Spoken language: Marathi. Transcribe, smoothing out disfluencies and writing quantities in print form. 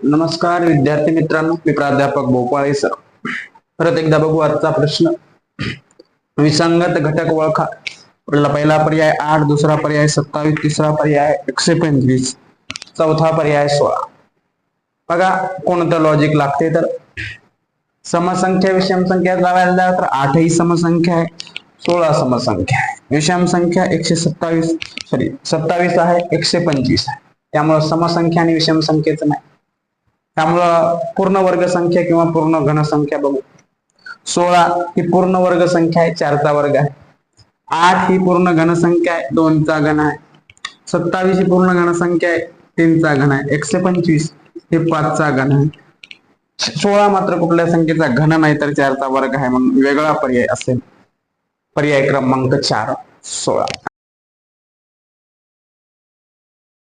नमस्कार विद्यार्थी मित्रांनो, मी प्राध्यापक भोपाळे सर. परत एकदा बघू आजचा प्रश्न. विसंगत घटक ओळखा. पहिला पर्याय 8, दुसरा पर्याय 27, तिसरा पर्याय 125, चौथा पर्याय 16. बघा कोणतं लॉजिक लागते तर समसंख्या विषम संख्या लावायला तर 8 ही समसंख्या आहे, 16 समसंख्या आहे. विषम संख्या 27 आहे, 125 आहे. त्यामुळे समसंख्या आणि विषम संख्येचं नाही. त्यामुळं पूर्ण वर्ग संख्या किंवा पूर्ण घन संख्या बघू. 16 ही पूर्ण वर्ग संख्या आहे, 4 चा वर्ग आहे. 8 ही पूर्ण घन संख्या आहे, 2 चा घन आहे. 27 ही पूर्ण घन संख्या आहे, 3 चा घन आहे. 125 हे 5 चा घन आहे. 16 मात्र कुठल्या संख्येचा घन नाही तर 4 चा वर्ग आहे, म्हणून वेगळा पर्याय असेल. पर्याय क्रमांक 4 16.